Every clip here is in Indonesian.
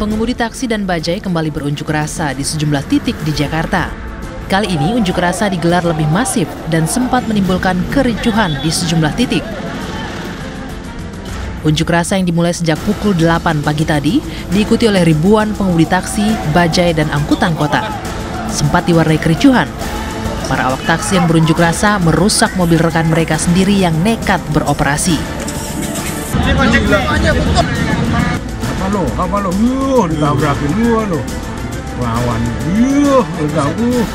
Pengemudi taksi dan bajai kembali berunjuk rasa di sejumlah titik di Jakarta. Kali ini unjuk rasa digelar lebih masif dan sempat menimbulkan kericuhan di sejumlah titik. Unjuk rasa yang dimulai sejak pukul 8 pagi tadi diikuti oleh ribuan pengemudi taksi, bajai, dan angkutan kota. Sempat diwarnai kericuhan. Para awak taksi yang berunjuk rasa merusak mobil rekan mereka sendiri yang nekat beroperasi. Apa lo? Ditabrakin lo. Lawan, diganggu.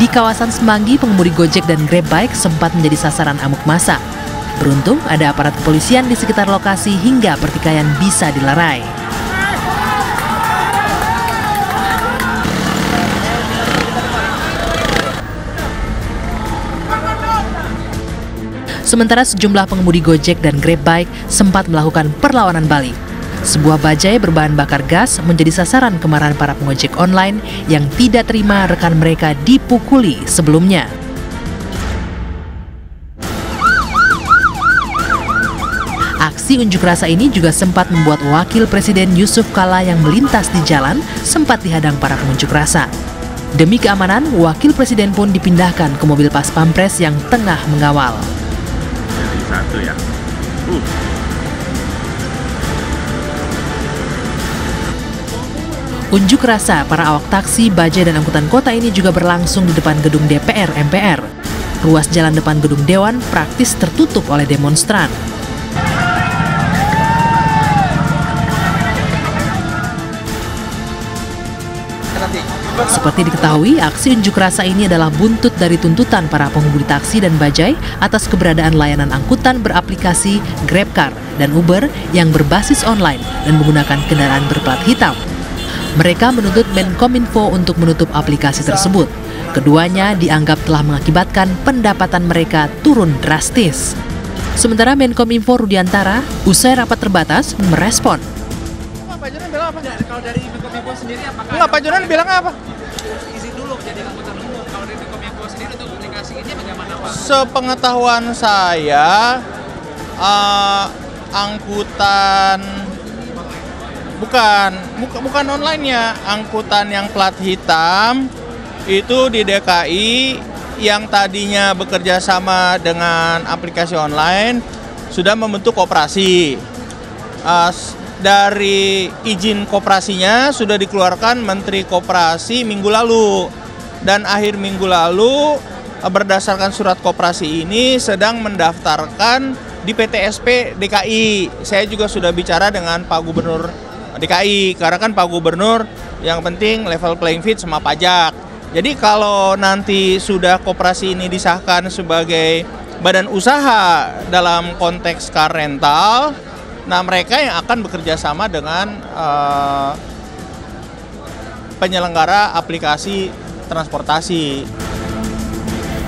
Di kawasan Semanggi, pengemudi Gojek dan Grab Bike sempat menjadi sasaran amuk massa. Beruntung ada aparat kepolisian di sekitar lokasi hingga pertikaian bisa dilerai. Sementara sejumlah pengemudi Gojek dan Grab Bike sempat melakukan perlawanan balik. Sebuah bajai berbahan bakar gas menjadi sasaran kemarahan para pengojek online yang tidak terima rekan mereka dipukuli sebelumnya. Aksi unjuk rasa ini juga sempat membuat Wakil Presiden Yusuf Kala yang melintas di jalan sempat dihadang para pengunjuk rasa. Demi keamanan, Wakil Presiden pun dipindahkan ke mobil Pas Pampres yang tengah mengawal. Jadi satu ya. Unjuk rasa para awak taksi, bajai, dan angkutan kota ini juga berlangsung di depan gedung DPR MPR. Ruas jalan depan gedung Dewan praktis tertutup oleh demonstran. Seperti diketahui, aksi unjuk rasa ini adalah buntut dari tuntutan para pengemudi taksi dan bajai atas keberadaan layanan angkutan beraplikasi GrabCar dan Uber yang berbasis online dan menggunakan kendaraan berplat hitam. Mereka menuntut Menkominfo untuk menutup aplikasi tersebut. Keduanya dianggap telah mengakibatkan pendapatan mereka turun drastis. Sementara Menkominfo Rudiantara, usai rapat terbatas, merespon. Pak Jonan bilang apa? Kalau dari Menkominfo sendiri apakah? Enggak, Pak Jonan bilang apa? Izin dulu jadi angkutan umum. Kalau dari Menkominfo sendiri untuk aplikasi ini bagaimana, Pak? Sepengetahuan saya, angkutan bukan online-nya, angkutan yang plat hitam itu di DKI yang tadinya bekerja sama dengan aplikasi online sudah membentuk koperasi. Dari izin koperasinya sudah dikeluarkan Menteri Koperasi minggu lalu, dan akhir minggu lalu berdasarkan surat koperasi ini sedang mendaftarkan di PTSP DKI. Saya juga sudah bicara dengan Pak Gubernur DKI, karena kan Pak Gubernur yang penting level playing field sama pajak. Jadi kalau nanti sudah koperasi ini disahkan sebagai badan usaha dalam konteks car rental, nah mereka yang akan bekerja sama dengan penyelenggara aplikasi transportasi.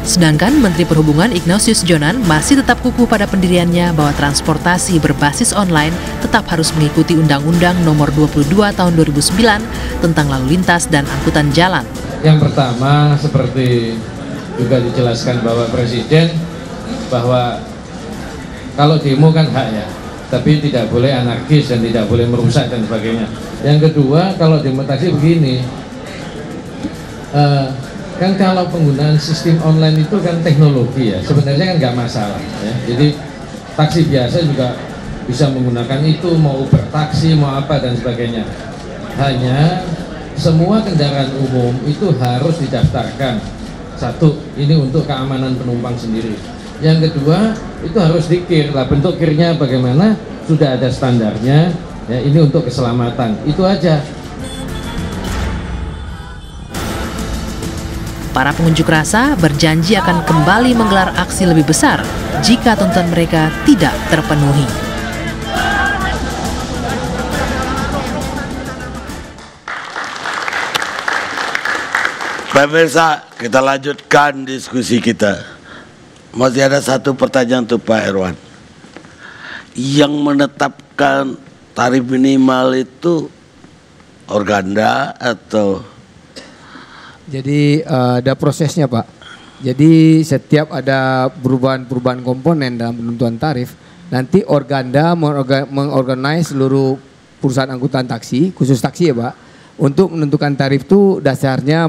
Sedangkan Menteri Perhubungan Ignatius Jonan masih tetap kukuh pada pendiriannya bahwa transportasi berbasis online tetap harus mengikuti Undang-Undang Nomor 22 Tahun 2009 tentang lalu lintas dan angkutan jalan. Yang pertama, seperti juga dijelaskan Bapak Presiden, bahwa kalau demo kan haknya, tapi tidak boleh anarkis dan tidak boleh merusak dan sebagainya. Yang kedua, kalau demo taksi begini, kan kalau penggunaan sistem online itu kan teknologi ya, sebenarnya kan nggak masalah ya. Jadi taksi biasa juga bisa menggunakan itu, mau Uber taksi, mau apa dan sebagainya. Hanya semua kendaraan umum itu harus didaftarkan. Satu, ini untuk keamanan penumpang sendiri. Yang kedua, itu harus dikir lah, bentuk kirnya bagaimana, sudah ada standarnya ya, ini untuk keselamatan. Itu aja. Para pengunjuk rasa berjanji akan kembali menggelar aksi lebih besar jika tuntutan mereka tidak terpenuhi. Pemirsa, kita lanjutkan diskusi kita. Masih ada satu pertanyaan untuk Pak Irwan. Yang menetapkan tarif minimal itu Organda atau? Jadi ada prosesnya, Pak. Jadi setiap ada perubahan komponen dalam penentuan tarif, nanti Organda mengorganize seluruh perusahaan angkutan taksi, khusus taksi ya Pak, untuk menentukan tarif itu dasarnya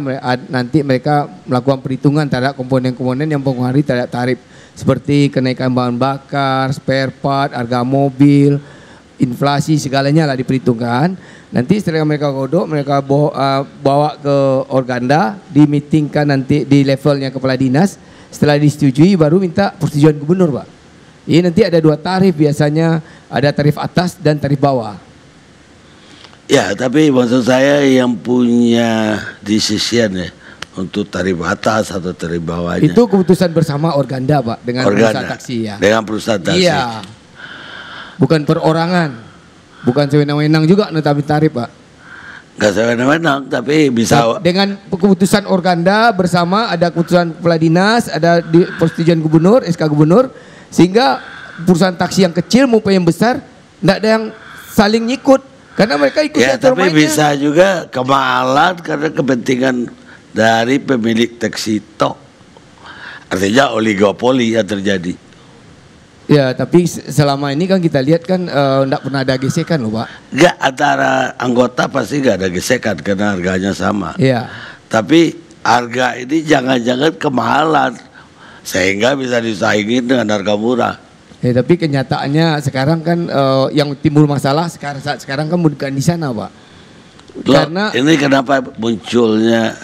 nanti mereka melakukan perhitungan terhadap komponen-komponen yang mempengaruhi terhadap tarif. Seperti kenaikan bahan bakar, spare part, harga mobil, inflasi, segalanya lah diperhitungkan. Nanti setelah mereka godok, mereka bawa ke Organda, dimeetingkan nanti di levelnya kepala dinas. Setelah disetujui baru minta persetujuan gubernur Pak. Ini nanti ada 2 tarif biasanya, ada tarif atas dan tarif bawah. Ya, tapi maksud saya yang punya decision ya untuk tarif atas atau tarif bawahnya. Itu keputusan bersama Organda Pak dengan perusahaan taksi ya. Dengan perusahaan taksi. Iya. Bukan perorangan. Bukan sewenang-wenang juga menetapkan tarif Pak. Enggak sewenang-wenang tapi bisa dengan keputusan Organda bersama, ada keputusan kepala dinas, ada persetujuan gubernur, SK gubernur, sehingga perusahaan taksi yang kecil maupun yang besar tidak ada yang saling nyikut karena mereka ikut ya, tapi mainnya. bisa juga kemahalan karena kepentingan dari pemilik taksi tok. Artinya oligopoli yang terjadi. Ya, tapi selama ini kan kita lihat kan enggak pernah ada gesekan loh Pak. Enggak, antara anggota pasti enggak ada gesekan karena harganya sama. Iya. Tapi harga ini jangan-jangan kemahalan sehingga bisa disaingin dengan harga murah. Ya, tapi kenyataannya sekarang kan yang timbul masalah sekarang kan bukan di sana Pak. Karena ini kenapa munculnya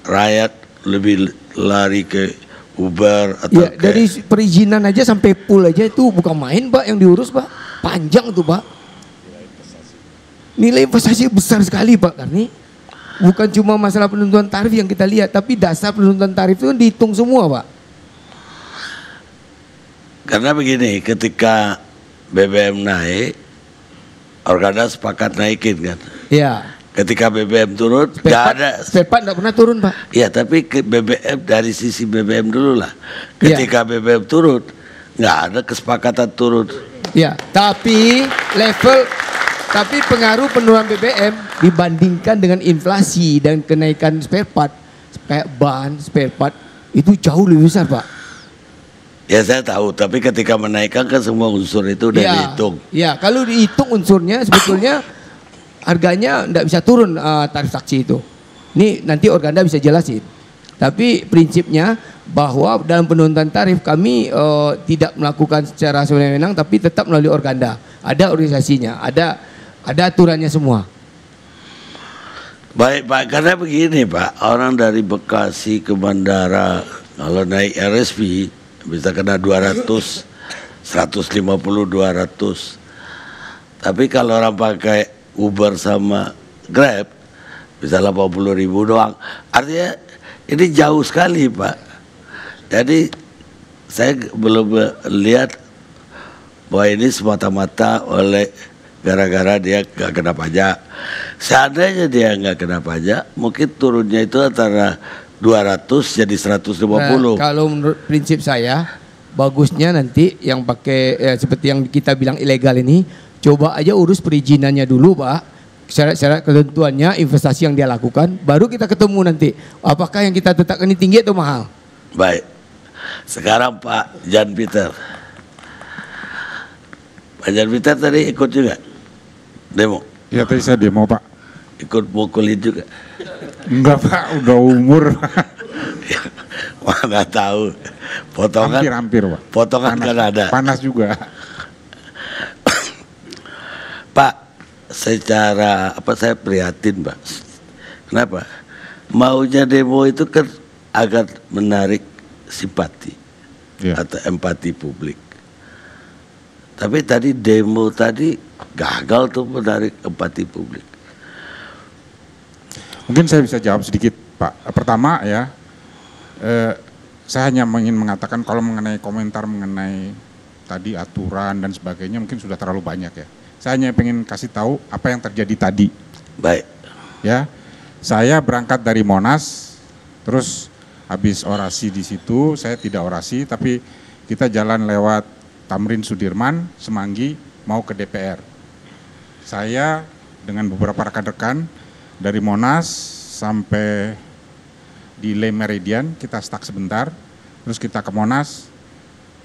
rakyat lebih lari ke Uber atau ya, dari perizinan aja sampai pool aja itu bukan main Pak yang diurus Pak. Panjang tuh Pak. Nilai investasi besar sekali Pak Karni. Bukan cuma masalah penentuan tarif yang kita lihat, tapi dasar penentuan tarif itu dihitung semua Pak. Karena begini, ketika BBM naik, Organda sepakat naikin kan. Iya. Ketika BBM turun, nggak ada. Spare part nggak pernah turun Pak. Iya, tapi ke BBM dari sisi BBM dulu lah. Ketika BBM turun, nggak ada kesepakatan turun. Iya, tapi pengaruh penurunan BBM dibandingkan dengan inflasi dan kenaikan spare part, kayak ban, spare part itu jauh lebih besar Pak. Ya saya tahu, tapi ketika menaikkan kan semua unsur itu udah dihitung. Iya, kalau dihitung unsurnya sebetulnya harganya tidak bisa turun tarif taksi itu. Ini nanti Organda bisa jelasin. Tapi prinsipnya bahwa dalam penentuan tarif kami tidak melakukan secara sewenang-wenang, tapi tetap melalui Organda. Ada organisasinya, ada aturannya semua. Baik Pak, karena begini Pak, orang dari Bekasi ke bandara kalau naik RSP bisa kena 200, 150, 200. Tapi kalau orang pakai Uber sama Grab bisa 80.000 doang. Artinya ini jauh sekali Pak. Jadi saya belum lihat bahwa ini semata-mata oleh gara-gara dia nggak kena pajak. Seandainya dia nggak kena pajak, mungkin turunnya itu antara 200 jadi 150. Kalau menurut prinsip saya, bagusnya nanti yang pakai seperti yang kita bilang ilegal ini, coba aja urus perizinannya dulu Pak, syarat-syarat ketentuannya, investasi yang dia lakukan, baru kita ketemu nanti apakah yang kita tetapkan ini tinggi atau mahal. Baik, sekarang Pak Jan Peter. Pak Jan Peter tadi ikut juga demo? Ya tadi saya demo Pak. Ikut mukulin juga? Enggak Pak, udah umur. Mana tahu, potongan hampir Pak. Potongan panas, kan ada. Panas juga. Pak, secara saya prihatin Pak. Kenapa? Maunya demo itu kan agar menarik simpati atau empati publik. Tapi tadi demo tadi gagal tuh menarik empati publik. Mungkin saya bisa jawab sedikit Pak. Pertama ya, saya hanya ingin mengatakan kalau mengenai komentar mengenai tadi aturan dan sebagainya mungkin sudah terlalu banyak ya. Saya hanya ingin kasih tahu apa yang terjadi tadi. Baik. Ya, saya berangkat dari Monas, terus habis orasi di situ, saya tidak orasi, tapi kita jalan lewat Tamrin Sudirman, Semanggi, mau ke DPR. Saya dengan beberapa rekan-rekan dari Monas sampai di Le Meridian, kita stuck sebentar, terus kita ke Monas,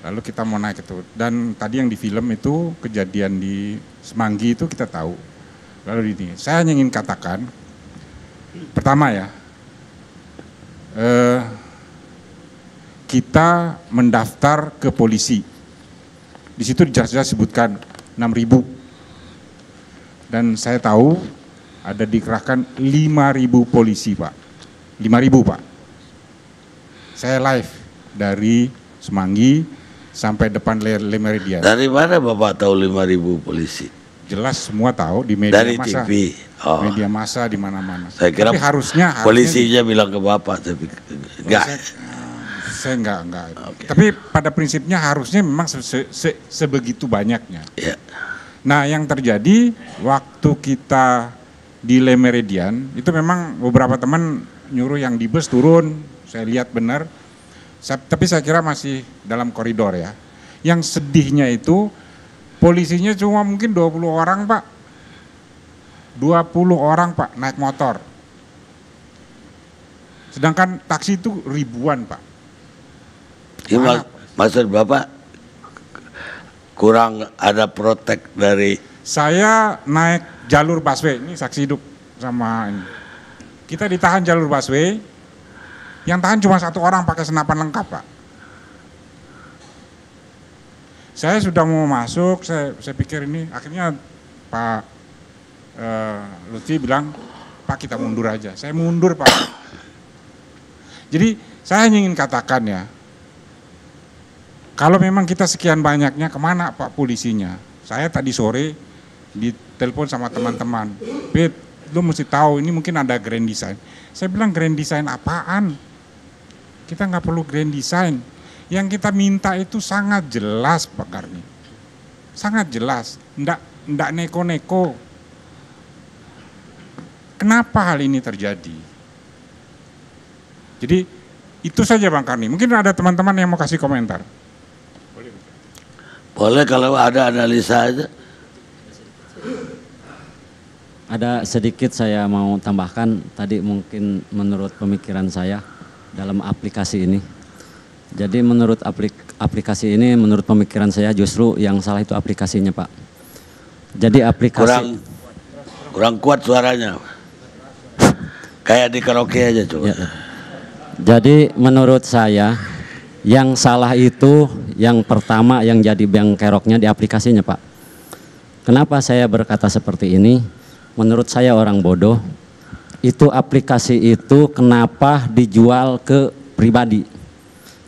lalu kita mau naik itu. Dan tadi yang di film itu kejadian di Semanggi itu kita tahu. Lalu ini, saya hanya ingin katakan, pertama ya, kita mendaftar ke polisi. Di situ jelas-jelas sebutkan 6.000. Dan saya tahu ada dikerahkan 5.000 polisi, Pak. 5.000, Pak. Saya live dari Semanggi sampai depan Le Meridian. Dari mana Bapak tahu 5.000 polisi? Jelas semua tahu di media dari massa. TV. Oh. Media massa di mana-mana. Saya kira tapi harusnya polisinya bilang ke Bapak, tapi enggak. Saya enggak. Okay. Tapi pada prinsipnya harusnya memang sebegitu banyaknya. Yeah. Nah, yang terjadi waktu kita di Le Meridian itu memang beberapa teman nyuruh yang di bus turun, saya lihat benar. Tapi saya kira masih dalam koridor ya. Yang sedihnya itu polisinya cuma mungkin 20 orang, Pak. 20 orang, Pak, naik motor. Sedangkan taksi itu ribuan, Pak. Ya, maksud Bapak kurang ada protek dari... Saya naik jalur busway, ini saksi hidup sama ini. Kita ditahan jalur busway, yang tahan cuma 1 orang pakai senapan lengkap, Pak. Saya sudah mau masuk, saya pikir ini, akhirnya Pak Lutfi bilang, Pak kita mundur aja. Saya mundur, Pak. Jadi saya hanya ingin katakan ya, kalau memang kita sekian banyaknya, kemana Pak polisinya? Saya tadi sore ditelepon sama teman-teman, Pit, lu mesti tahu ini mungkin ada grand design. Saya bilang grand design apaan? Kita nggak perlu grand design. Yang kita minta itu sangat jelas, Pak Karni. Sangat jelas, ndak neko-neko. Kenapa hal ini terjadi? Jadi itu saja Bang Karni. Mungkin ada teman-teman yang mau kasih komentar. Boleh kalau ada analisa aja. Ada sedikit saya mau tambahkan, tadi mungkin menurut pemikiran saya dalam aplikasi ini. Jadi menurut aplikasi ini, menurut pemikiran saya justru yang salah itu aplikasinya, Pak. Jadi aplikasi... Kurang kuat suaranya. Kayak di karaoke aja coba. Ya. Jadi menurut saya yang salah itu yang pertama yang jadi bengkeroknya di aplikasinya, Pak. Kenapa saya berkata seperti ini? Menurut saya orang bodoh, itu aplikasi itu kenapa dijual ke pribadi?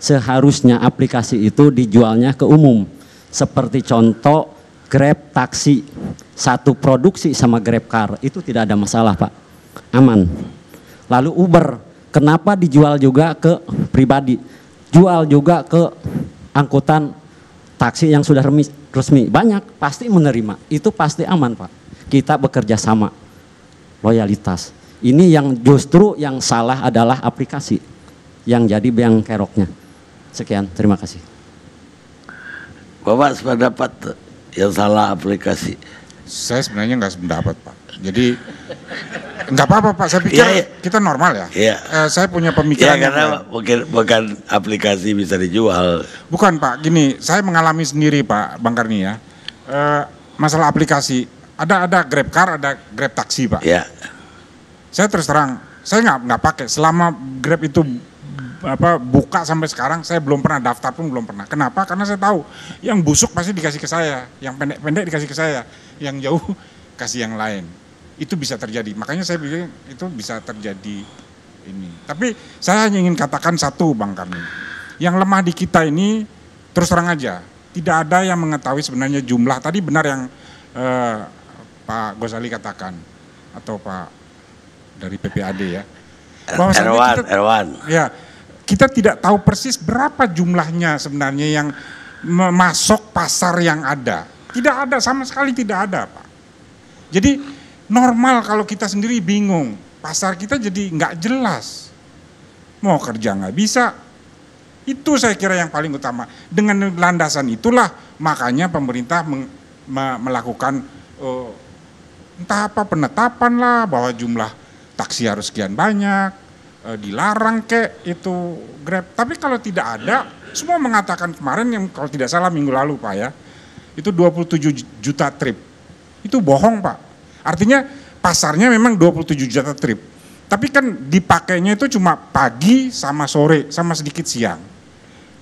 Seharusnya aplikasi itu dijualnya ke umum. Seperti contoh Grab taksi, satu produksi sama Grab car, itu tidak ada masalah, Pak. Aman. Lalu Uber, kenapa dijual juga ke pribadi? Jual juga ke angkutan taksi yang sudah resmi. Banyak, pasti menerima. Itu pasti aman, Pak. Kita bekerja sama, loyalitas. Ini yang justru yang salah adalah aplikasi yang jadi bengkeroknya. Sekian, terima kasih. Bapak sependapat yang salah aplikasi? Saya sebenarnya nggak sependapat, Pak. Jadi nggak apa-apa, Pak. Saya pikir kita normal ya. Iya. Saya punya pemikiran. Ya karena bukan aplikasi bisa dijual. Bukan, Pak. Gini, saya mengalami sendiri, Pak Bang Karni ya. Masalah aplikasi. Ada Grab car, ada Grab taksi, Pak. Ya. Saya terus terang, saya nggak pakai. Selama Grab itu buka sampai sekarang, saya belum pernah daftar pun belum pernah. Kenapa? Karena saya tahu yang busuk pasti dikasih ke saya, yang pendek-pendek dikasih ke saya, yang jauh kasih yang lain. Itu bisa terjadi. Makanya saya pikir itu bisa terjadi ini. Tapi saya hanya ingin katakan satu, Bang Karni. Yang lemah di kita ini terus terang aja, tidak ada yang mengetahui sebenarnya jumlah. Tadi benar yang Pak Gosali katakan atau Pak dari PPAD ya. Erwan. Ya, kita tidak tahu persis berapa jumlahnya sebenarnya yang masuk pasar yang ada. Tidak ada, sama sekali tidak ada, Pak. Jadi normal kalau kita sendiri bingung, pasar kita jadi nggak jelas. Mau kerja nggak bisa. Itu saya kira yang paling utama. Dengan landasan itulah makanya pemerintah melakukan entah apa penetapan lah bahwa jumlah taksi harus sekian banyak, dilarang kek itu Grab. Tapi kalau tidak ada, semua mengatakan kemarin yang kalau tidak salah minggu lalu Pak ya, itu 27 juta trip. Itu bohong Pak. Artinya pasarnya memang 27 juta trip. Tapi kan dipakainya itu cuma pagi sama sore sama sedikit siang.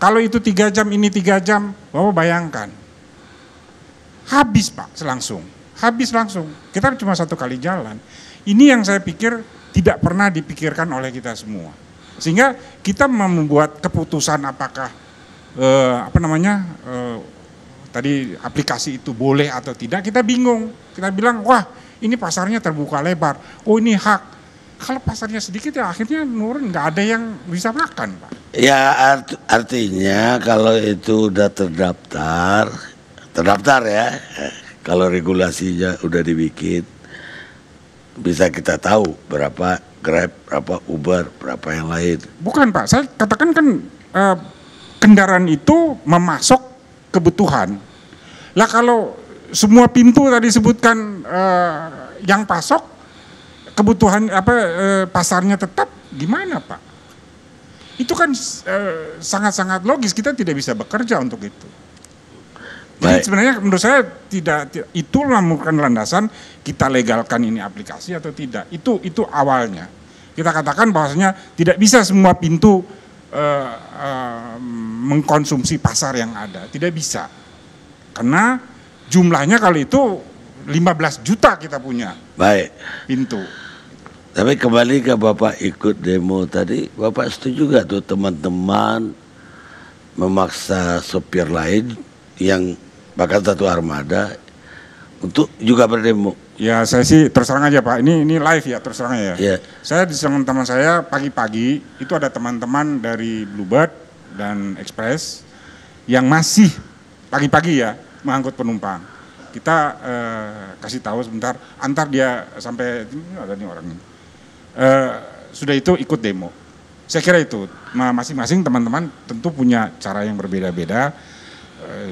Kalau itu 3 jam, ini 3 jam, Bapak bayangkan. Habis Pak, langsung. Habis langsung. Kita cuma 1 kali jalan. Ini yang saya pikir tidak pernah dipikirkan oleh kita semua. Sehingga kita membuat keputusan apakah tadi aplikasi itu boleh atau tidak, kita bingung. Kita bilang, wah ini pasarnya terbuka lebar, oh ini hak. Kalau pasarnya sedikit ya akhirnya nurun, nggak ada yang bisa makan Pak. Ya artinya kalau itu udah terdaftar ya, kalau regulasinya udah dibikin, bisa kita tahu berapa Grab, berapa Uber, berapa yang lain. Bukan Pak, saya katakan kan kendaraan itu memasok kebutuhan. Lah kalau semua pintu tadi sebutkan yang pasok, kebutuhan pasarnya tetap gimana Pak? Itu kan sangat-sangat logis, kita tidak bisa bekerja untuk itu. Jadi sebenarnya menurut saya itu merupakan landasan kita legalkan ini aplikasi atau tidak. Itu awalnya. Kita katakan bahwasanya tidak bisa semua pintu mengkonsumsi pasar yang ada, tidak bisa. Karena jumlahnya kalau itu 15 juta kita punya. Baik. Pintu. Tapi kembali ke Bapak ikut demo tadi, Bapak setuju gak tuh teman-teman memaksa sopir lain yang bahkan satu armada untuk juga berdemo? Ya saya sih terus terang aja Pak, ini live ya terus terang ya. Yeah. Saya di teman saya pagi-pagi itu ada teman-teman dari Bluebird dan Express yang masih pagi-pagi ya mengangkut penumpang. Kita kasih tahu sebentar, antar dia sampai ada nih orang ini. Sudah itu ikut demo. Saya kira itu masing-masing teman-teman tentu punya cara yang berbeda-beda.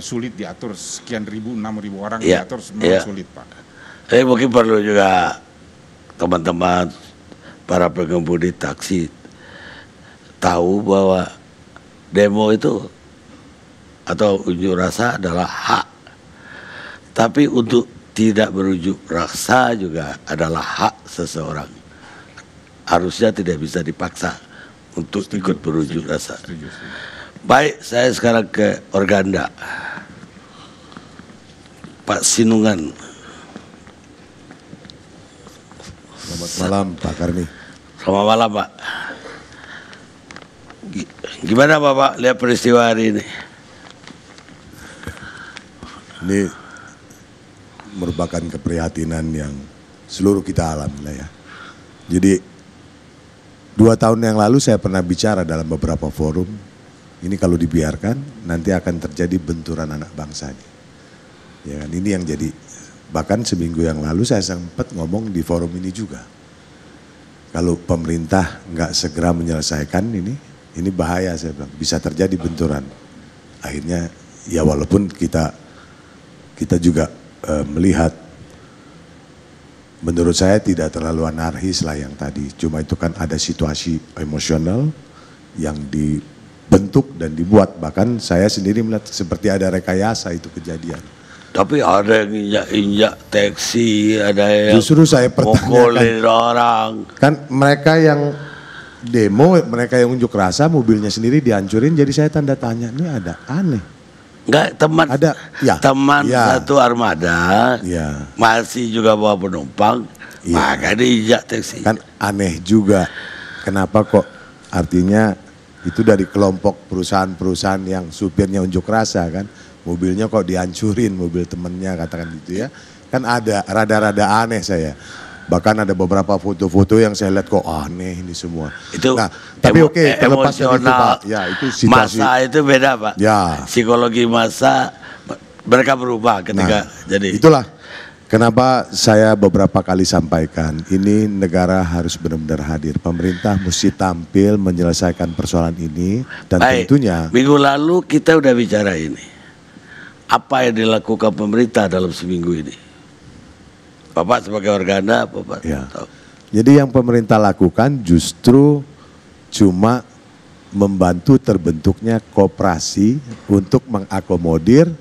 Sulit diatur sekian ribu, 6.000 orang diatur semua sulit Pak. Tapi mungkin perlu juga teman-teman para pengemudi taksi tahu bahwa demo itu atau unjuk rasa adalah hak. Tapi untuk tidak berunjuk rasa juga adalah hak seseorang. Harusnya tidak bisa dipaksa untuk ikut berunjuk rasa. Baik, saya sekarang ke Organda. Pak Sinungan. Selamat malam Pak Karni. Selamat malam Pak. Gimana Bapak lihat peristiwa hari ini? Ini merupakan keprihatinan yang seluruh kita alami lah ya. Jadi 2 tahun yang lalu saya pernah bicara dalam beberapa forum. Ini kalau dibiarkan nanti akan terjadi benturan anak bangsa ini. Ya kan, ini yang jadi, bahkan seminggu yang lalu saya sempat ngomong di forum ini juga. Kalau pemerintah nggak segera menyelesaikan ini bahaya saya bilang, bisa terjadi benturan. Akhirnya ya walaupun kita juga melihat, menurut saya tidak terlalu anarkis lah yang tadi. Cuma itu kan ada situasi emosional yang dibentuk dan dibuat. Bahkan saya sendiri melihat seperti ada rekayasa itu kejadian. Tapi ada yang injak taksi, ada yang justru saya pertanyakan orang. Kan mereka yang demo, mereka yang unjuk rasa, mobilnya sendiri dihancurin. Jadi saya tanda tanya, ini ada aneh. Enggak, teman ada, ya, teman ya, satu armada, ya, masih juga bawa penumpang, ya, maka diinjak taksi. Kan aneh juga, kenapa kok artinya itu dari kelompok perusahaan-perusahaan yang supirnya unjuk rasa kan, mobilnya kok dihancurin, mobil temennya katakan gitu ya, kan ada rada-rada aneh saya. Bahkan ada beberapa foto-foto yang saya lihat kok aneh ini semua. Itu nah, tapi oke, terlepas dari itu Pak, ya itu situasi. Masa itu beda Pak. Ya. Psikologi masa mereka berubah ketika jadi. Itulah kenapa saya beberapa kali sampaikan, ini negara harus benar-benar hadir. Pemerintah mesti tampil menyelesaikan persoalan ini dan tentunya. Minggu lalu kita udah bicara ini. Apa yang dilakukan pemerintah dalam seminggu ini? Bapak sebagai organda, Bapak tahu. Jadi yang pemerintah lakukan justru cuma membantu terbentuknya koperasi untuk mengakomodir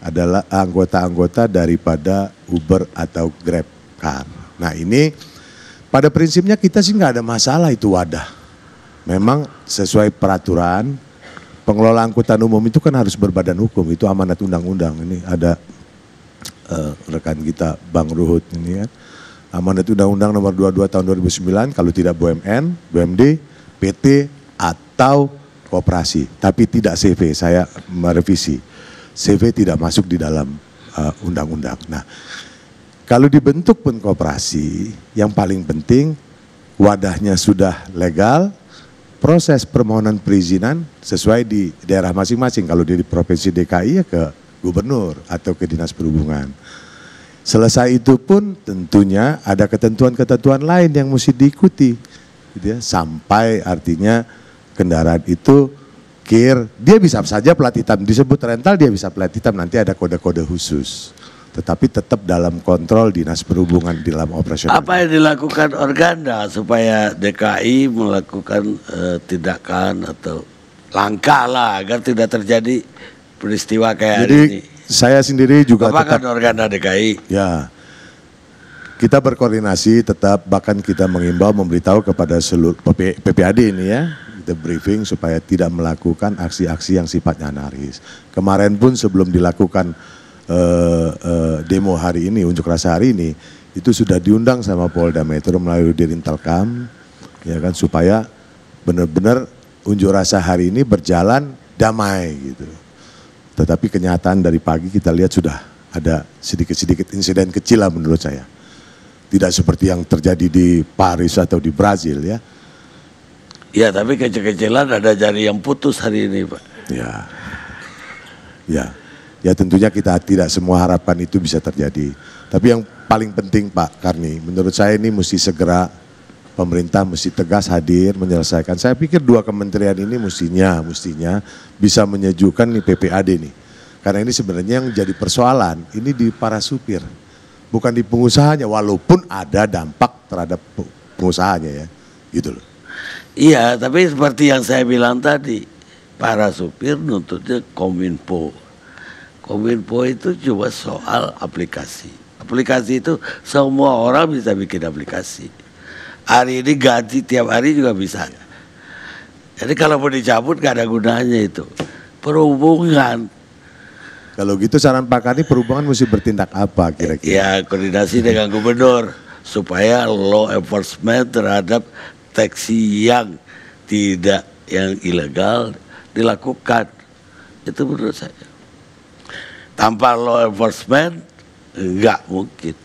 adalah anggota-anggota daripada Uber atau GrabCar. Nah ini pada prinsipnya kita sih nggak ada masalah itu wadah. Memang sesuai peraturan pengelola angkutan umum itu kan harus berbadan hukum, itu amanat undang-undang. Ini ada rekan kita Bang Ruhut ini kan. Amanat Undang-Undang nomor 22 tahun 2009 kalau tidak BUMN, BUMD, PT atau koperasi. Tapi tidak CV, saya merevisi. CV tidak masuk di dalam undang-undang. Nah, kalau dibentuk pun koperasi, yang paling penting wadahnya sudah legal, proses permohonan perizinan sesuai di daerah masing-masing. Kalau di Provinsi DKI ya ke gubernur atau ke Dinas Perhubungan. Selesai itu pun tentunya ada ketentuan-ketentuan lain yang mesti diikuti, gitu ya. Sampai artinya kendaraan itu dia bisa saja plat hitam, disebut rental dia bisa plat hitam, nanti ada kode-kode khusus. Tetapi tetap dalam kontrol Dinas Perhubungan di dalam operasional. Apa yang dilakukan Organda supaya DKI melakukan tindakan atau langkah lah agar tidak terjadi peristiwa kayak hari ini? Saya sendiri juga tetap Organda DKI. Ya, kita berkoordinasi tetap, bahkan kita mengimbau memberitahu kepada seluruh PPAD ini ya, kita briefing supaya tidak melakukan aksi-aksi yang sifatnya anarkis. Kemarin pun sebelum dilakukan demo hari ini, unjuk rasa hari ini, itu sudah diundang sama Polda Metro melalui Dirintelkam, ya kan, supaya benar-benar unjuk rasa hari ini berjalan damai gitu. Tetapi kenyataan dari pagi kita lihat sudah ada sedikit-sedikit insiden kecil lah menurut saya. Tidak seperti yang terjadi di Paris atau di Brazil ya. Ya, tapi kecil-kecilan ada jari yang putus hari ini, Pak. Ya tentunya kita tidak semua harapan itu bisa terjadi. Tapi yang paling penting Pak Karni, menurut saya ini mesti segera pemerintah mesti tegas hadir menyelesaikan. Saya pikir dua kementerian ini mestinya bisa menyejukkan nih PPAD nih. Karena ini sebenarnya yang jadi persoalan ini di para supir, bukan di pengusahanya, walaupun ada dampak terhadap pengusahanya ya, gitu loh. Iya, tapi seperti yang saya bilang tadi, para supir nuntutnya Kominfo. Kominfo itu cuma soal aplikasi. Aplikasi itu semua orang bisa bikin aplikasi. Hari ini gaji tiap hari juga bisa. Jadi kalau mau dicabut gak ada gunanya itu. Perhubungan. Kalau gitu saran Pak Karni perhubungan mesti bertindak apa kira-kira? Ya koordinasi dengan gubernur supaya law enforcement terhadap taksi yang ilegal dilakukan. Itu menurut saya. Tanpa law enforcement enggak mungkin.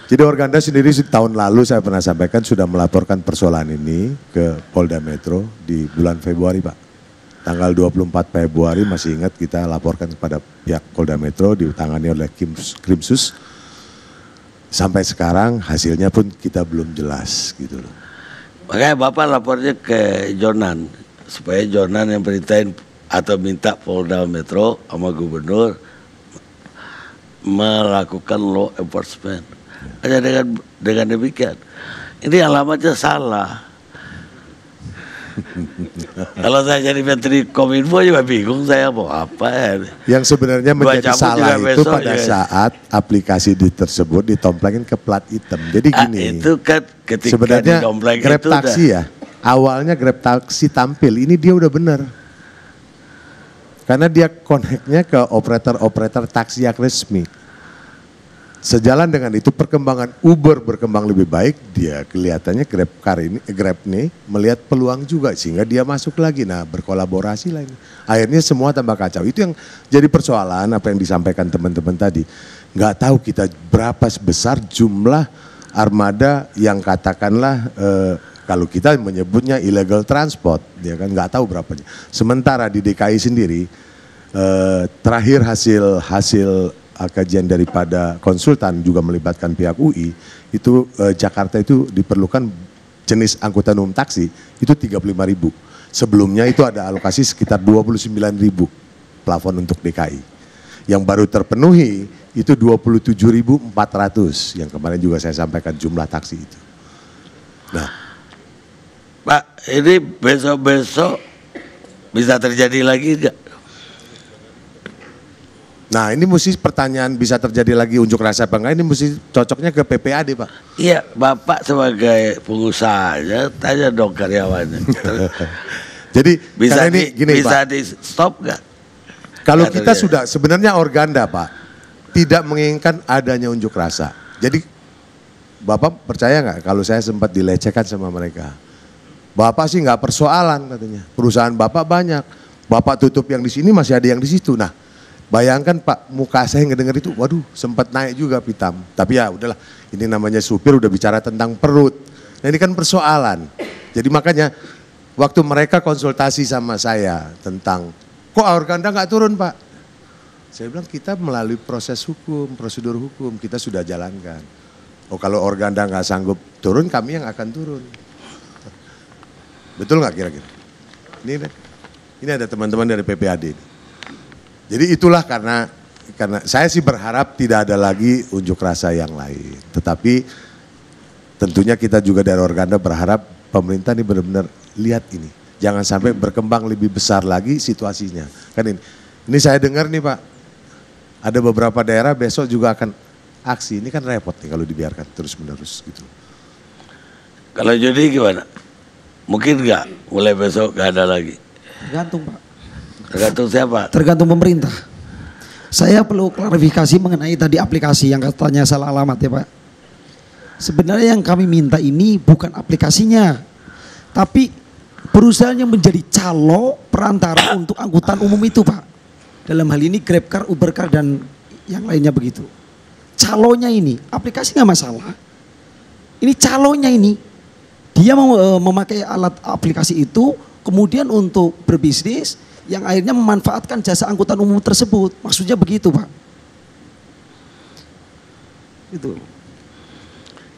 Jadi Organda sendiri tahun lalu saya pernah sampaikan sudah melaporkan persoalan ini ke Polda Metro di bulan Februari Pak. Tanggal 24 Februari masih ingat kita laporkan kepada pihak Polda Metro ditangani oleh Krimsus. Sampai sekarang hasilnya pun kita belum jelas gitu loh. Makanya Bapak lapornya ke Jonan supaya Jonan yang perintahin atau minta Polda Metro sama gubernur melakukan law enforcement. Hanya dengan demikian, ini alamatnya salah. Kalau saya jadi Menteri Kominfo juga bingung saya mau apa ya. Yang sebenarnya menjadi salah itu pada saat aplikasi tersebut ditomplengin ke plat hitam. Jadi gini, itu kan ketika sebenarnya Grab itu taksi ya, awalnya Grab taksi tampil, ini dia udah benar. Karena dia connect-nya ke operator taksi yang resmi. Sejalan dengan itu perkembangan Uber berkembang lebih baik, dia kelihatannya Grab nih melihat peluang juga sehingga dia masuk lagi, nah berkolaborasi lagi. Akhirnya semua tambah kacau. Itu yang jadi persoalan apa yang disampaikan teman-teman tadi. Nggak tahu kita berapa besar jumlah armada yang katakanlah kalau kita menyebutnya illegal transport, ya kan nggak tahu berapanya. Sementara di DKI sendiri terakhir hasil kajian daripada konsultan juga melibatkan pihak UI, itu Jakarta itu diperlukan jenis angkutan umum taksi itu 35.000. Sebelumnya itu ada alokasi sekitar 29.000 plafon untuk DKI. Yang baru terpenuhi itu 27.400 yang kemarin juga saya sampaikan jumlah taksi itu. Nah, Pak, ini besok-besok bisa terjadi lagi nggak? Nah ini mesti pertanyaan bisa terjadi lagi unjuk rasa apa enggak, ini mesti cocoknya ke PPAD Pak. Iya, Bapak sebagai pengusahanya tanya dong karyawannya. Jadi Bisa ini gini bisa Pak, di stop nggak? kalau Nggak kita terjadi. sudah sebenarnya Organda Pak tidak menginginkan adanya unjuk rasa. Jadi Bapak percaya nggak kalau saya sempat dilecehkan sama mereka? Bapak sih nggak persoalan katanya, perusahaan Bapak banyak, Bapak tutup yang di sini masih ada yang di situ. Nah bayangkan Pak, muka saya ngedenger itu, waduh sempat naik juga pitam. Tapi ya udahlah, ini namanya supir udah bicara tentang perut. Nah ini kan persoalan. Jadi makanya waktu mereka konsultasi sama saya tentang, kok Organda nggak turun Pak? Saya bilang kita melalui proses hukum, prosedur hukum kita sudah jalankan. Oh kalau Organda nggak sanggup turun, kami yang akan turun. Betul nggak kira-kira? Ini ada teman-teman dari PPAD ini. Jadi itulah karena saya sih berharap tidak ada lagi unjuk rasa yang lain. Tetapi tentunya kita juga dari Organda berharap pemerintah ini benar-benar lihat ini. Jangan sampai berkembang lebih besar lagi situasinya. Kan ini saya dengar nih Pak, ada beberapa daerah besok juga akan aksi. Ini kan repot nih kalau dibiarkan terus-menerus gitu. Kalau jadi gimana? Mungkin nggak mulai besok nggak ada lagi. Tergantung Pak. Tergantung siapa? Tergantung pemerintah. Saya perlu klarifikasi mengenai tadi aplikasi yang katanya salah alamat ya Pak. Sebenarnya yang kami minta ini bukan aplikasinya, tapi perusahaan yang menjadi calo perantara untuk angkutan umum itu Pak. Dalam hal ini GrabCar, UberCar dan yang lainnya begitu. Calonya ini, aplikasi nggak masalah. Ini calonya ini, dia mau memakai alat aplikasi itu kemudian untuk berbisnis yang akhirnya memanfaatkan jasa angkutan umum tersebut. Maksudnya begitu Pak. Itu.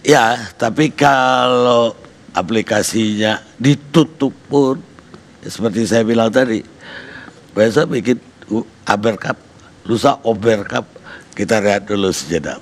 Ya, tapi kalau aplikasinya ditutup pun, seperti saya bilang tadi, besok bikin Uber Cup, lusa Uber Cup, kita lihat dulu sejenak.